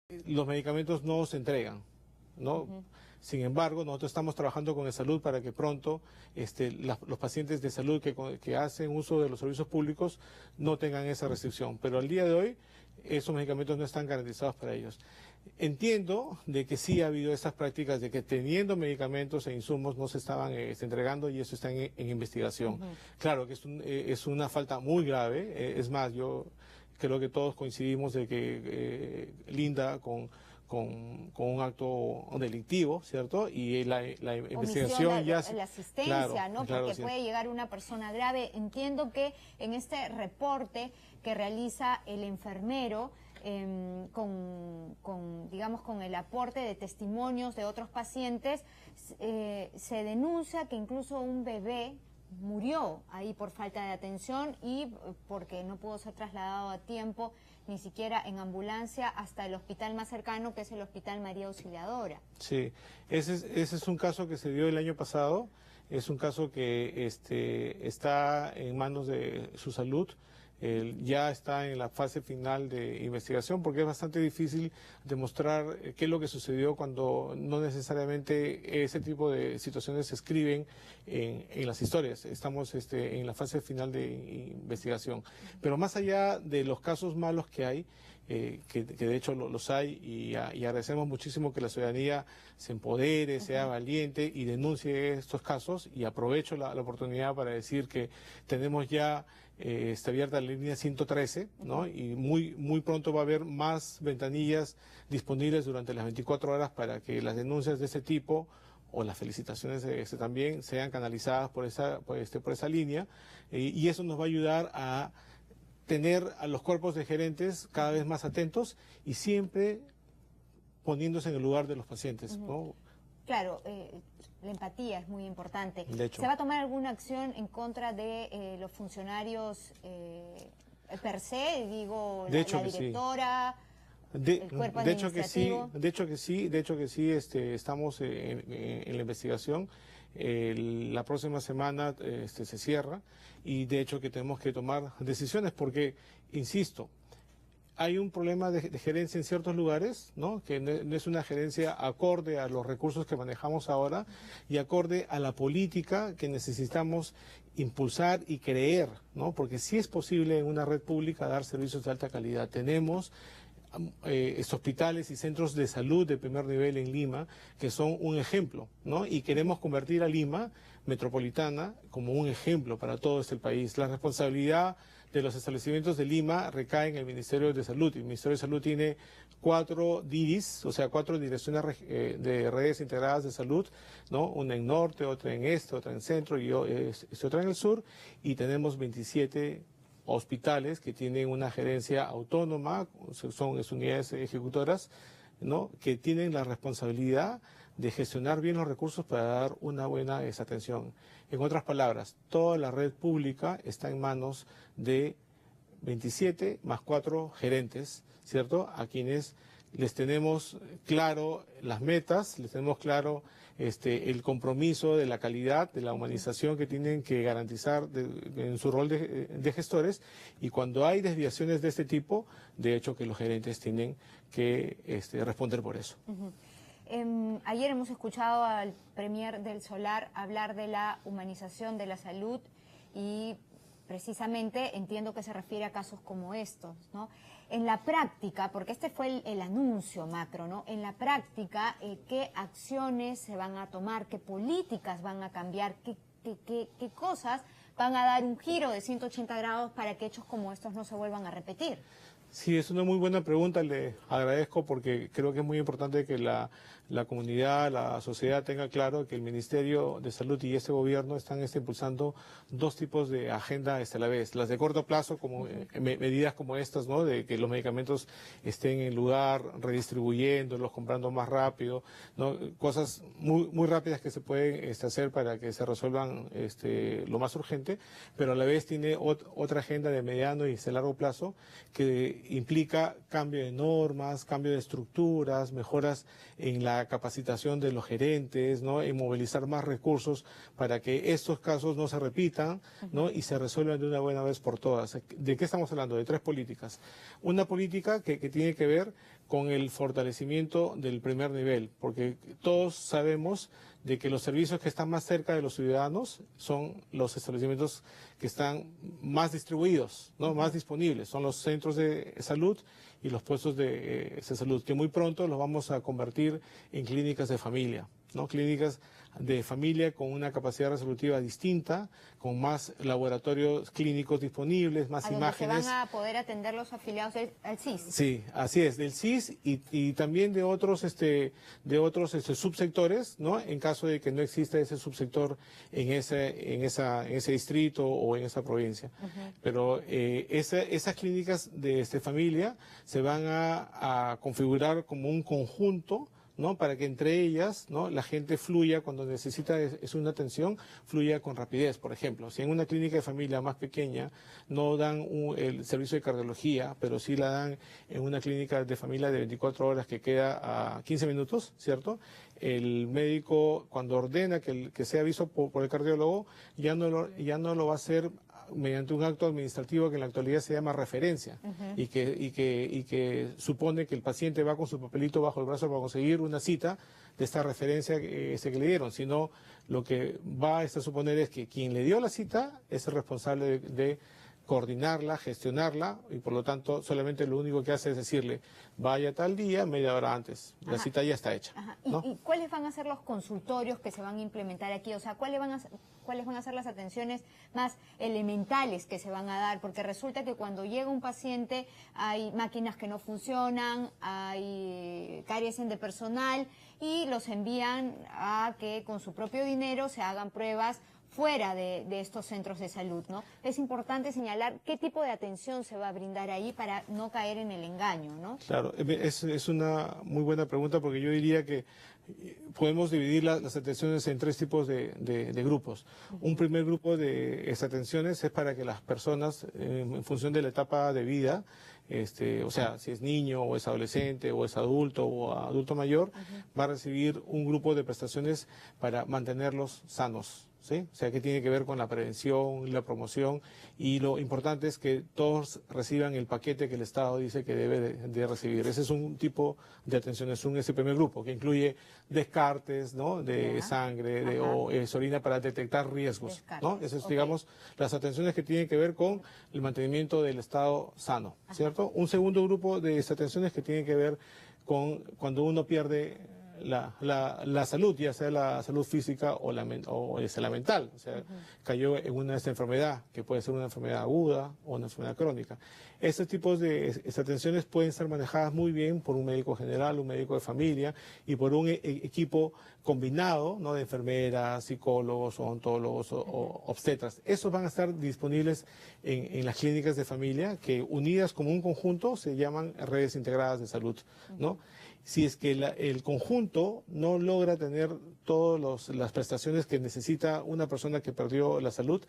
los medicamentos no se entregan, ¿no? Sin embargo, nosotros estamos trabajando con el salud para que pronto los pacientes de salud que hacen uso de los servicios públicos no tengan esa restricción. Pero al día de hoy, esos medicamentos no están garantizados para ellos. Entiendo de que sí ha habido esas prácticas de que teniendo medicamentos e insumos no se estaban entregando y eso está en investigación. Claro que es una falta muy grave, es más, yo creo que todos coincidimos de que linda con un acto delictivo, ¿cierto? Y la investigación ya... La asistencia, claro, ¿no? claro, Porque sí. puede llegar una persona grave. Entiendo que en este reporte que realiza el enfermero, digamos, con el aporte de testimonios de otros pacientes, se denuncia que incluso un bebé murió ahí por falta de atención y porque no pudo ser trasladado a tiempo, ni siquiera en ambulancia, hasta el hospital más cercano, que es el Hospital María Auxiliadora. Sí, ese es un caso que se dio el año pasado, es un caso que está en manos de su salud. Ya está en la fase final de investigación porque es bastante difícil demostrar qué es lo que sucedió cuando no necesariamente ese tipo de situaciones se escriben en las historias. Estamos en la fase final de investigación. Pero más allá de los casos malos que hay, que de hecho los hay y agradecemos muchísimo que la ciudadanía se empodere, sea valiente y denuncie estos casos, y aprovecho la oportunidad para decir que tenemos ya está abierta la línea 113, ¿no? Y muy pronto va a haber más ventanillas disponibles durante las 24 horas para que las denuncias de ese tipo o las felicitaciones también sean canalizadas por esa línea, y eso nos va a ayudar a tener a los cuerpos de gerentes cada vez más atentos y siempre poniéndose en el lugar de los pacientes, ¿no? Claro, la empatía es muy importante. De hecho. ¿Se va a tomar alguna acción en contra de los funcionarios per se? Digo, De hecho la que sí. directora, el cuerpo De hecho que sí, administrativo. estamos en la investigación. La próxima semana se cierra y de hecho que tenemos que tomar decisiones porque, insisto, hay un problema de gerencia en ciertos lugares, ¿no? Que no es una gerencia acorde a los recursos que manejamos ahora y acorde a la política que necesitamos impulsar y creer, ¿no? Porque sí es posible en una red pública dar servicios de alta calidad. Tenemos hospitales y centros de salud de primer nivel en Lima que son un ejemplo, ¿no? Y queremos convertir a Lima metropolitana como un ejemplo para todo el país. La responsabilidad de los establecimientos de Lima recae en el Ministerio de Salud. El Ministerio de Salud tiene 4 DIRIs, o sea, 4 direcciones de redes integradas de salud, ¿no? Una en norte, otra en este, otra en centro y otra en el sur, y tenemos 27 hospitales que tienen una gerencia autónoma, son unidades ejecutoras, ¿no? Que tienen la responsabilidad de gestionar bien los recursos para dar una buena atención. En otras palabras, toda la red pública está en manos de 27 más 4 gerentes, ¿cierto? A quienes les tenemos claro las metas, les tenemos claro el compromiso de la calidad, de la humanización que tienen que garantizar en su rol de gestores, y cuando hay desviaciones de este tipo, de hecho que los gerentes tienen que responder por eso. Ayer hemos escuchado al Premier del Solar hablar de la humanización de la salud y precisamente entiendo que se refiere a casos como estos, ¿no? En la práctica, porque este fue el anuncio macro, ¿no? En la práctica, ¿qué acciones se van a tomar? ¿Qué políticas van a cambiar? ¿Qué cosas van a dar un giro de 180 grados para que hechos como estos no se vuelvan a repetir? Sí, es una muy buena pregunta, le agradezco porque creo que es muy importante que la comunidad, la sociedad tenga claro que el Ministerio de Salud y este gobierno están impulsando 2 tipos de agenda a la vez. Las de corto plazo, como medidas como estas, ¿no? De que los medicamentos estén en lugar, redistribuyéndolos, comprando más rápido, ¿no? Cosas muy rápidas que se pueden hacer para que se resuelvan lo más urgente, pero a la vez tiene otra agenda de mediano y largo plazo que implica cambio de normas, cambio de estructuras, mejoras en la capacitación de los gerentes, ¿no? En movilizar más recursos para que estos casos no se repitan, ¿no? Y se resuelvan de una buena vez por todas. ¿De qué estamos hablando? De 3 políticas. Una política que tiene que ver con el fortalecimiento del primer nivel, porque todos sabemos de que los servicios que están más cerca de los ciudadanos son los establecimientos que están más distribuidos, ¿no? Más disponibles, son los centros de salud y los puestos de salud, que muy pronto los vamos a convertir en clínicas de familia, ¿no? Clínicas de familia con una capacidad resolutiva distinta, con más laboratorios clínicos disponibles, más imágenes. Se van a poder atender los afiliados al CIS. Sí, así es, del CIS y también de otros subsectores, ¿no? En caso de que no exista ese subsector en ese distrito o en esa provincia. Pero esas clínicas de familia se van a configurar como un conjunto, ¿no? Para que entre ellas, ¿no? La gente fluya cuando necesita una atención, fluya con rapidez. Por ejemplo, si en una clínica de familia más pequeña no dan el servicio de cardiología, pero sí la dan en una clínica de familia de 24 horas que queda a 15 minutos, ¿cierto? El médico, cuando ordena que sea visto por el cardiólogo, ya no lo va a hacer mediante un acto administrativo que en la actualidad se llama referencia y que supone que el paciente va con su papelito bajo el brazo para conseguir una cita de esta referencia que le dieron, sino lo que va a suponer es que quien le dio la cita es el responsable de coordinarla, gestionarla, y por lo tanto solamente lo único que hace es decirle, vaya tal día, media hora antes, la cita ya está hecha. ¿No? ¿Y cuáles van a ser los consultorios que se van a implementar aquí? O sea, ¿cuáles van a ser las atenciones más elementales que se van a dar? Porque resulta que cuando llega un paciente hay máquinas que no funcionan, hay carecen de personal y los envían a que con su propio dinero se hagan pruebas fuera de estos centros de salud, ¿no? Es importante señalar qué tipo de atención se va a brindar ahí para no caer en el engaño, ¿no? Claro, es una muy buena pregunta porque yo diría que podemos dividir las atenciones en tres tipos de grupos. Un primer grupo de atenciones es para que las personas, en función de la etapa de vida, o sea, si es niño o es adolescente o es adulto o adulto mayor, va a recibir un grupo de prestaciones para mantenerlos sanos. ¿Sí? O sea, que tiene que ver con la prevención y la promoción, y lo importante es que todos reciban el paquete que el Estado dice que debe de recibir. Ese es un tipo de atención, es ese primer grupo, que incluye descartes, ¿no? De sangre o orina para detectar riesgos, ¿no? Esas es, digamos, las atenciones que tienen que ver con el mantenimiento del Estado sano, ¿cierto? Un segundo grupo de atenciones que tiene que ver con cuando uno pierde la salud, ya sea la salud física o la mental, o sea, cayó en una enfermedad, que puede ser una enfermedad aguda o una enfermedad crónica. Estos tipos de atenciones pueden ser manejadas muy bien por un médico general, un médico de familia y por un equipo combinado, ¿no? De enfermeras, psicólogos, odontólogos o obstetras. Esos van a estar disponibles en las clínicas de familia que, unidas como un conjunto, se llaman redes integradas de salud, ¿no? Si es que el conjunto no logra tener todas las prestaciones que necesita una persona que perdió la salud,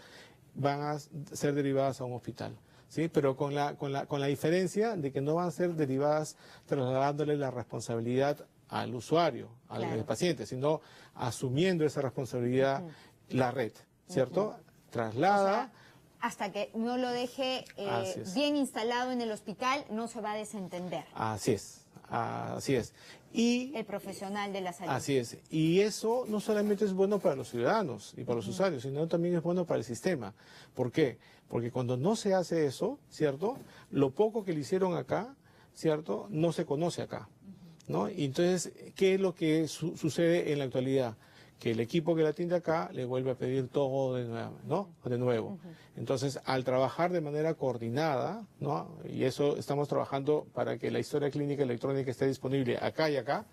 van a ser derivadas a un hospital, ¿sí? Pero con la diferencia de que no van a ser derivadas trasladándole la responsabilidad al usuario, al paciente, sino asumiendo esa responsabilidad la red, ¿cierto? Traslada... O sea, hasta que no lo deje bien instalado en el hospital, no se va a desentender. Así es. Así es. Y el profesional de la salud. Así es. Y eso no solamente es bueno para los ciudadanos y para los usuarios, sino también es bueno para el sistema. ¿Por qué? Porque cuando no se hace eso, ¿cierto? Lo poco que le hicieron acá, ¿cierto? No se conoce acá, ¿no? Y entonces, ¿qué es lo que sucede en la actualidad? Que el equipo que la atiende acá le vuelve a pedir todo de nuevo, ¿no? De nuevo. Entonces, al trabajar de manera coordinada, ¿no? Y eso estamos trabajando para que la historia clínica electrónica esté disponible acá y acá,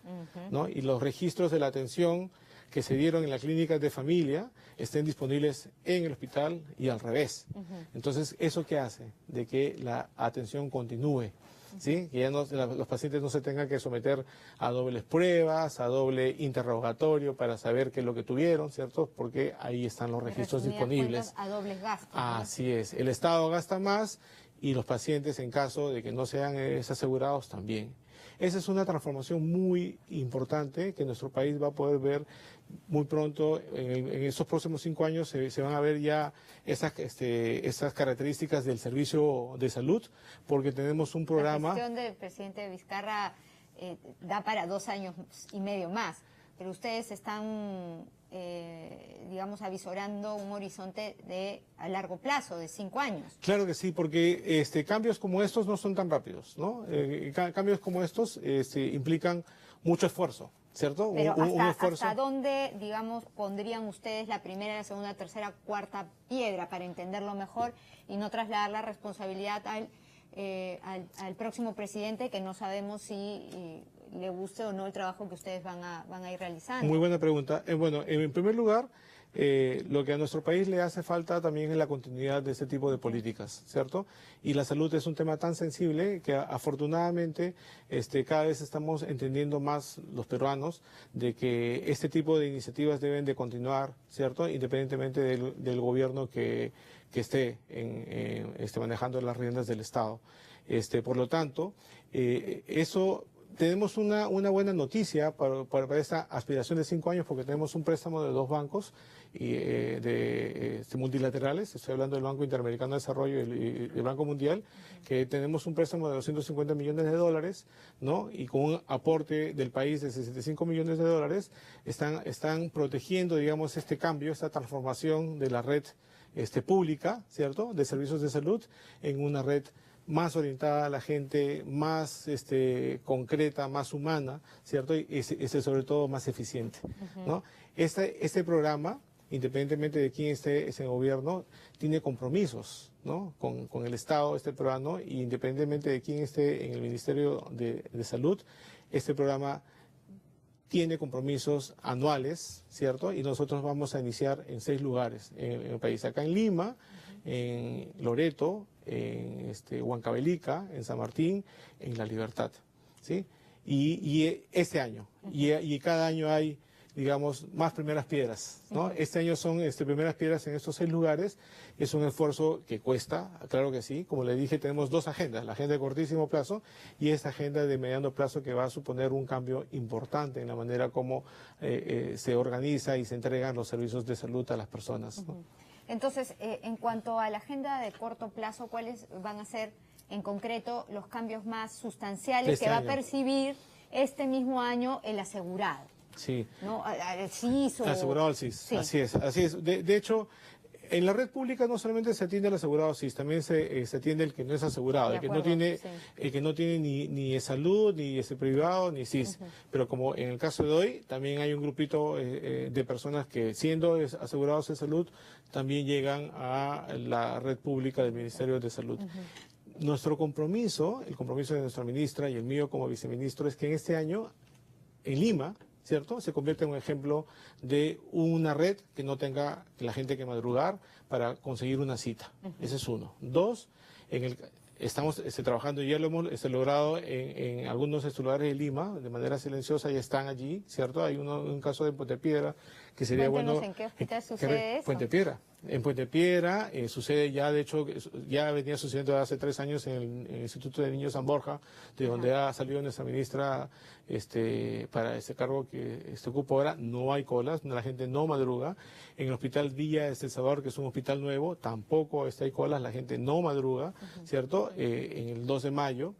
¿no? Y los registros de la atención que se dieron en las clínicas de familia estén disponibles en el hospital y al revés. Entonces, ¿eso qué hace? De que la atención continúe. ¿Sí? Que ya los pacientes no se tengan que someter a dobles pruebas, a doble interrogatorio para saber qué es lo que tuvieron, ¿cierto? Porque ahí están los registros disponibles. A dobles gastos. Así es. El Estado gasta más y los pacientes, en caso de que no sean asegurados, también. Esa es una transformación muy importante que nuestro país va a poder ver muy pronto. En estos próximos 5 años se van a ver ya esas características del servicio de salud, porque tenemos un programa... La gestión del presidente Vizcarra da para 2 años y medio más, pero ustedes están, digamos, avisorando un horizonte a largo plazo, de 5 años. Claro que sí, porque cambios como estos no son tan rápidos, ¿no? Cambios como estos implican mucho esfuerzo, ¿cierto? Pero un esfuerzo. ¿hasta dónde, digamos, pondrían ustedes la primera, la segunda, tercera, cuarta piedra para entenderlo mejor y no trasladar la responsabilidad al próximo presidente, que no sabemos si le guste o no el trabajo que ustedes van a ir realizando? Muy buena pregunta. Bueno, en primer lugar, lo que a nuestro país le hace falta también es la continuidad de este tipo de políticas, ¿cierto? Y la salud es un tema tan sensible que afortunadamente cada vez estamos entendiendo más los peruanos de que este tipo de iniciativas deben de continuar, ¿cierto? Independientemente del gobierno que esté manejando las riendas del Estado. Por lo tanto, tenemos una buena noticia para esta aspiración de 5 años, porque tenemos un préstamo de 2 bancos multilaterales. Estoy hablando del Banco Interamericano de Desarrollo y del Banco Mundial, que tenemos un préstamo de $250 millones, ¿no? Y con un aporte del país de $65 millones, están protegiendo, digamos, este cambio, esta transformación de la red pública, ¿cierto?, de servicios de salud en una red más orientada a la gente, más concreta, más humana, ¿cierto? Y sobre todo más eficiente, ¿no? Este programa, independientemente de quién esté en el gobierno, tiene compromisos, ¿no?, con el Estado peruano, y independientemente de quién esté en el Ministerio de Salud, este programa tiene compromisos anuales, ¿cierto? Y nosotros vamos a iniciar en 6 lugares en el país. Acá en Lima, en Loreto, en Huancavelica, en San Martín, en La Libertad, ¿sí? Y este año, y cada año hay, digamos, más primeras piedras, ¿no? Este año son primeras piedras en estos 6 lugares. Es un esfuerzo que cuesta, claro que sí. Como le dije, tenemos 2 agendas, la agenda de cortísimo plazo y esta agenda de mediano plazo, que va a suponer un cambio importante en la manera como se organiza y se entregan los servicios de salud a las personas, ¿no? Entonces, en cuanto a la agenda de corto plazo, ¿cuáles van a ser en concreto los cambios más sustanciales que va a percibir este mismo año el asegurado? Sí. ¿No? ¿Al CIS? Asegurado al CIS, sí. Así es. De hecho, en la red pública no solamente se atiende al asegurado CIS, también se atiende el que no es asegurado, el que no tiene ni salud, ni privado, ni CIS. Pero como en el caso de hoy, también hay un grupito de personas que, siendo asegurados de salud, también llegan a la red pública del Ministerio de Salud. Nuestro compromiso, el compromiso de nuestra ministra y el mío como viceministro, es que en este año, en Lima, ¿cierto?, se convierte en un ejemplo de una red que no tenga la gente que madrugar para conseguir una cita. Ese es uno. 2, estamos trabajando, y ya lo hemos logrado en algunos lugares de Lima, de manera silenciosa, ya están allí, ¿cierto? Hay un caso de Puente Piedra que sería Cuéntenos bueno. ¿En qué hospital sucede eso? Puente Piedra. En Puente Piedra sucede ya, de hecho, ya venía sucediendo hace 3 años en el Instituto de Niños San Borja, de donde ha salido nuestra ministra para este cargo que ocupa ahora. No hay colas, la gente no madruga. En el Hospital Villa de El Salvador, que es un hospital nuevo, tampoco hay colas, la gente no madruga, ¿cierto? En el 2 de mayo.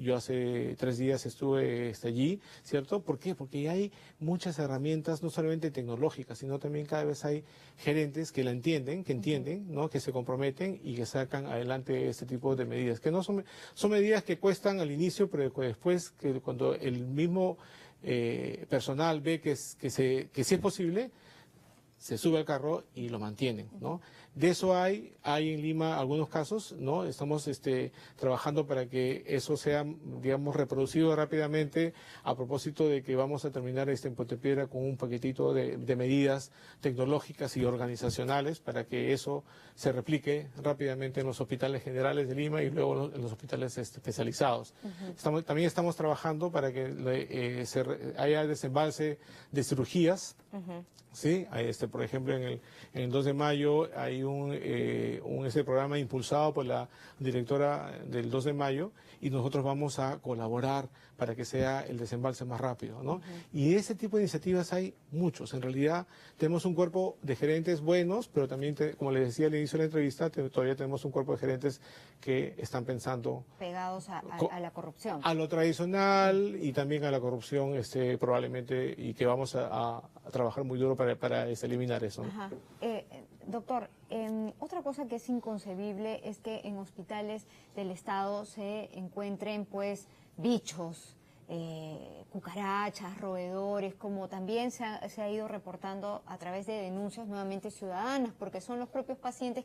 Yo hace 3 días estuve allí, ¿cierto? ¿Por qué? Porque hay muchas herramientas, no solamente tecnológicas, sino también cada vez hay gerentes que entienden, ¿no?, que se comprometen y que sacan adelante este tipo de medidas, que no son medidas que cuestan al inicio, pero después, que cuando el mismo personal ve que sí es posible, se sube al carro y lo mantienen, ¿no? De eso hay en Lima algunos casos, ¿no? Estamos trabajando para que eso sea, digamos, reproducido rápidamente, a propósito de que vamos a terminar en Puente Piedra con un paquetito de medidas tecnológicas y organizacionales para que eso se replique rápidamente en los hospitales generales de Lima y luego en los hospitales especializados. También estamos trabajando para que haya desembalse de cirugías, ¿sí? Por ejemplo, en el 2 de mayo hay ese programa impulsado por la directora del 2 de mayo y nosotros vamos a colaborar para que sea el desembalse más rápido, ¿no? Y ese tipo de iniciativas hay muchos. En realidad tenemos un cuerpo de gerentes buenos, pero también, como les decía al inicio de la entrevista, todavía tenemos un cuerpo de gerentes que están pensando... Pegados a la corrupción. A lo tradicional y también a la corrupción, probablemente, y que vamos a trabajar muy duro para eliminar eso, ¿no? Ajá. Doctor, otra cosa que es inconcebible es que en hospitales del Estado se encuentren, pues, bichos, cucarachas, roedores, como también se ha ido reportando a través de denuncias nuevamente ciudadanas, porque son los propios pacientes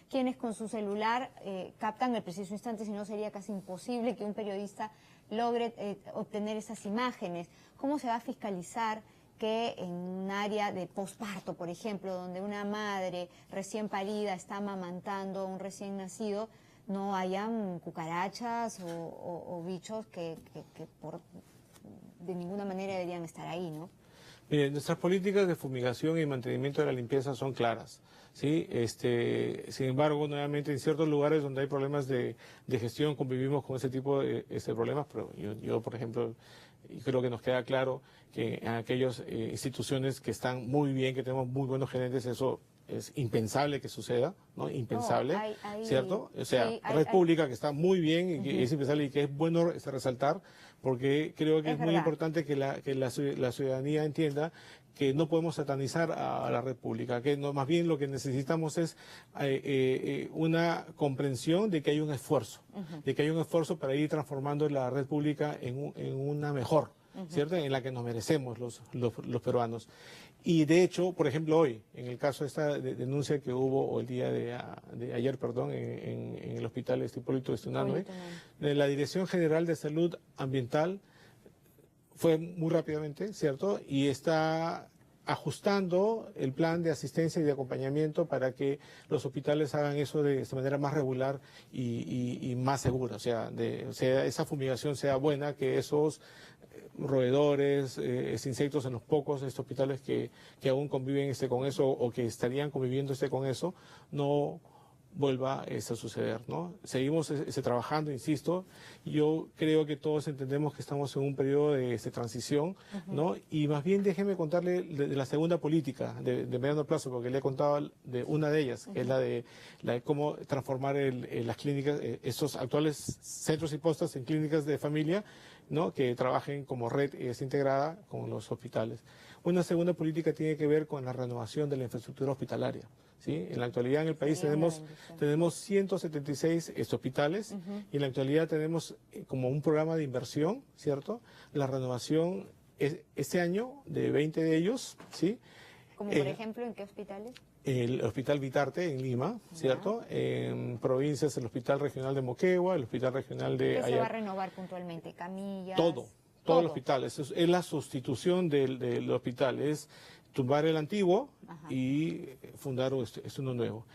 quienes con su celular captan el preciso instante, si no sería casi imposible que un periodista logre obtener esas imágenes. ¿Cómo se va a fiscalizar que en un área de posparto, por ejemplo, donde una madre recién parida está amamantando a un recién nacido, no hayan cucarachas o bichos que de ninguna manera deberían estar ahí, ¿no? Mire, nuestras políticas de fumigación y mantenimiento de la limpieza son claras, ¿sí? Sin embargo, nuevamente, en ciertos lugares donde hay problemas de gestión convivimos con ese tipo de problemas, pero yo, por ejemplo, creo que nos queda claro que en aquellas instituciones que están muy bien, que tenemos muy buenos gerentes, eso es impensable que suceda, ¿no? Impensable, ¿cierto? O sea, sí, Red Pública, que está muy bien y que es impensable y que es bueno resaltar, porque creo que es muy importante que la ciudadanía entienda que no podemos satanizar a la Red Pública, que no, más bien lo que necesitamos es una comprensión de que hay un esfuerzo, de que hay un esfuerzo para ir transformando la Red Pública en una mejor, ¿cierto? En la que nos merecemos los peruanos. Y de hecho, por ejemplo, hoy, en el caso de esta denuncia que hubo, o el día de ayer, perdón, en el hospital Hipólito Ystuñanue, la Dirección General de Salud Ambiental fue muy rápidamente, ¿cierto? Y está ajustando el plan de asistencia y de acompañamiento para que los hospitales hagan eso de esta manera más regular y más segura. O sea, esa fumigación sea buena, que esos roedores, insectos en los pocos hospitales que aún conviven con eso o que estarían conviviendo con eso, no vuelva a suceder, ¿no? Seguimos trabajando, insisto. Yo creo que todos entendemos que estamos en un periodo de transición, ¿no? Y más bien déjeme contarle de la segunda política de mediano plazo, porque le he contado de una de ellas, que es la de cómo transformar las clínicas, estos actuales centros y postas en clínicas de familia, ¿no? Que trabajen como red integrada con los hospitales. Una segunda política tiene que ver con la renovación de la infraestructura hospitalaria, ¿sí? En la actualidad en el país tenemos 176 hospitales y en la actualidad tenemos como un programa de inversión, ¿cierto? La renovación este año de 20 de ellos, ¿sí? Como por ejemplo, ¿en qué hospitales? El Hospital Vitarte en Lima, ¿cierto? En provincias, el Hospital Regional de Moquegua, el Hospital Regional de... ¿Qué se va a renovar puntualmente? ¿Camillas? Todo el hospital. Es la sustitución del hospital. Es tumbar el antiguo y fundar uno nuevo.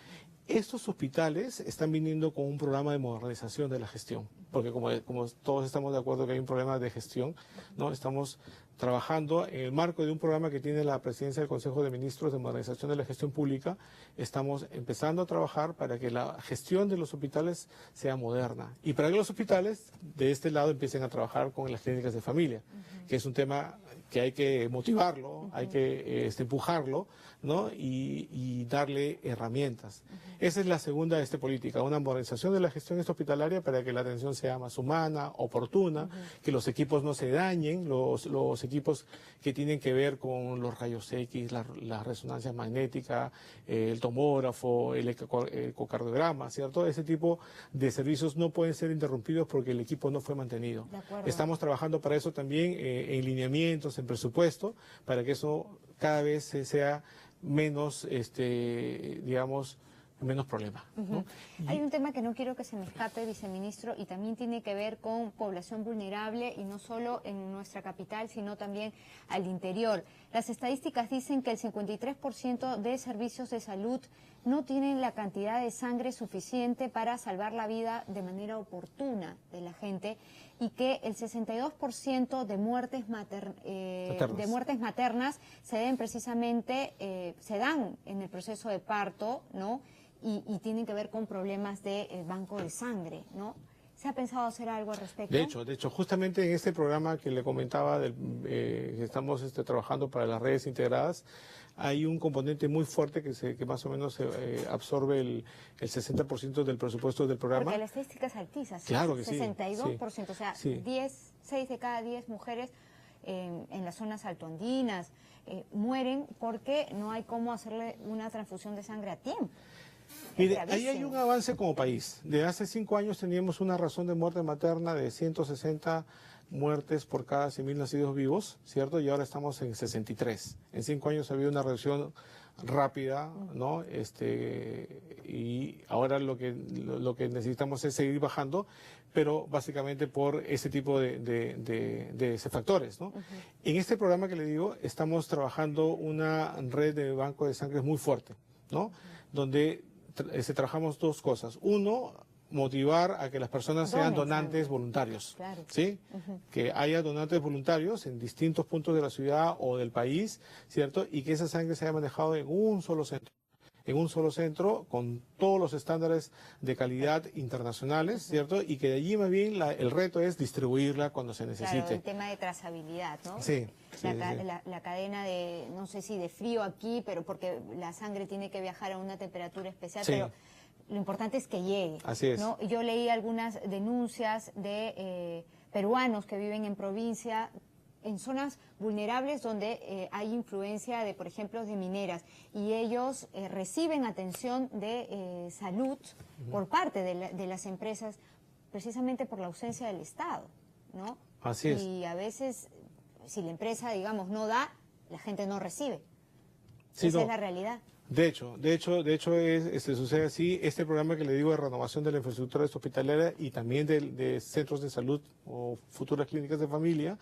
Estos hospitales están viniendo con un programa de modernización de la gestión, porque como todos estamos de acuerdo que hay un problema de gestión, ¿no? Estamos trabajando en el marco de un programa que tiene la Presidencia del Consejo de Ministros de Modernización de la Gestión Pública. Estamos empezando a trabajar para que la gestión de los hospitales sea moderna y para que los hospitales de este lado empiecen a trabajar con las clínicas de familia, que es un tema que hay que motivarlo, hay que empujarlo, ¿no? Y darle herramientas. Esa es la segunda política, una modernización de la gestión hospitalaria para que la atención sea más humana, oportuna, que los equipos no se dañen, los equipos que tienen que ver con los rayos X, la resonancia magnética, el tomógrafo, el ecocardiograma, ¿cierto? Ese tipo de servicios no pueden ser interrumpidos porque el equipo no fue mantenido. Estamos trabajando para eso también en lineamientos, en presupuesto, para que eso cada vez sea menos, digamos, menos problema, ¿no? Hay un tema que no quiero que se me escape, viceministro, y también tiene que ver con población vulnerable, y no solo en nuestra capital, sino también al interior. Las estadísticas dicen que el 53% de servicios de salud no tienen la cantidad de sangre suficiente para salvar la vida de manera oportuna de la gente, y que el 62% de muertes maternas se deben precisamente, se dan en el proceso de parto, ¿no? Y tienen que ver con problemas de banco de sangre, ¿no? ¿Se ha pensado hacer algo al respecto? De hecho, justamente en este programa que le comentaba, que estamos trabajando para las redes integradas, hay un componente muy fuerte que más o menos absorbe el 60% del presupuesto del programa. Porque la estadística es altísima, claro que 62%, sí. O sea, Sí. 6 de cada 10 mujeres en las zonas altoandinas mueren porque no hay cómo hacerle una transfusión de sangre a tiempo. Mire, ahí hay un avance como país. De hace 5 años teníamos una razón de muerte materna de 160 muertes por cada 100.000 nacidos vivos, ¿cierto? Y ahora estamos en 63. En 5 años ha habido una reducción rápida, ¿no? Y ahora lo que necesitamos es seguir bajando, pero básicamente por ese tipo de factores, ¿no? En este programa que le digo, estamos trabajando una red de banco de sangre muy fuerte, ¿no? Donde trabajamos 2 cosas. Uno, motivar a que las personas sean donantes voluntarios, claro. ¿sí? Que haya donantes voluntarios en distintos puntos de la ciudad o del país, ¿cierto? Y que esa sangre se haya manejado en un solo centro, con todos los estándares de calidad internacionales, ¿cierto? Y que de allí más bien el reto es distribuirla cuando se necesite. Claro, el tema de trazabilidad, ¿no? Sí. La cadena de, no sé si de frío aquí, pero porque la sangre tiene que viajar a una temperatura especial, pero lo importante es que llegue. Así es. ¿no? Yo leí algunas denuncias de peruanos que viven en provincia, en zonas vulnerables donde hay influencia de, por ejemplo, de mineras, y ellos reciben atención de salud por parte de las empresas, precisamente por la ausencia del Estado, ¿no? Así es. Y a veces, si la empresa, digamos, no da, la gente no recibe. Sí, Esa no. es la realidad. De hecho, sucede así. Este programa que le digo de renovación de la infraestructura hospitalaria y también de centros de salud o futuras clínicas de familia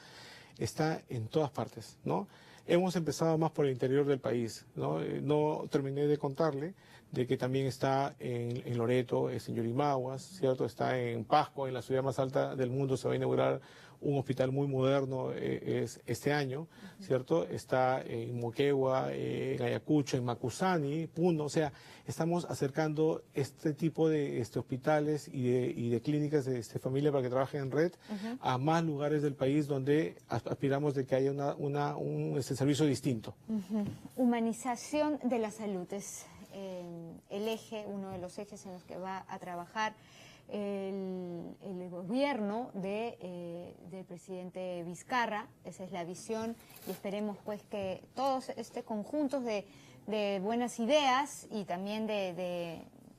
está en todas partes, ¿no? Hemos empezado más por el interior del país, ¿no? No terminé de contarle de que también está en Loreto, en Yurimaguas, ¿cierto? Está en Pasco, en la ciudad más alta del mundo, se va a inaugurar un hospital muy moderno este año, ¿cierto? Está en Moquegua, en Ayacucho, en Macusani, Puno, o sea, estamos acercando este tipo de hospitales y de clínicas de familia para que trabajen en red a más lugares del país donde aspiramos de que haya un servicio distinto. Humanización de la salud es el eje, uno de los ejes en los que va a trabajar el gobierno del presidente Vizcarra. Esa es la visión, y esperemos pues que todos conjuntos de buenas ideas y también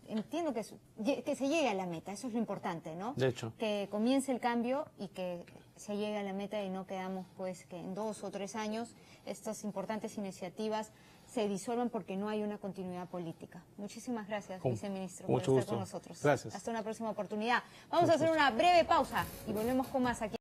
entiendo que se llegue a la meta, eso es lo importante, ¿no? De hecho. Que comience el cambio y que se llegue a la meta y no quedamos pues que en 2 o 3 años estas importantes iniciativas se disuelvan porque no hay una continuidad política. Muchísimas gracias, viceministro, por estar con nosotros. Gracias. Hasta una próxima oportunidad. Vamos a hacer una breve pausa y volvemos con más aquí.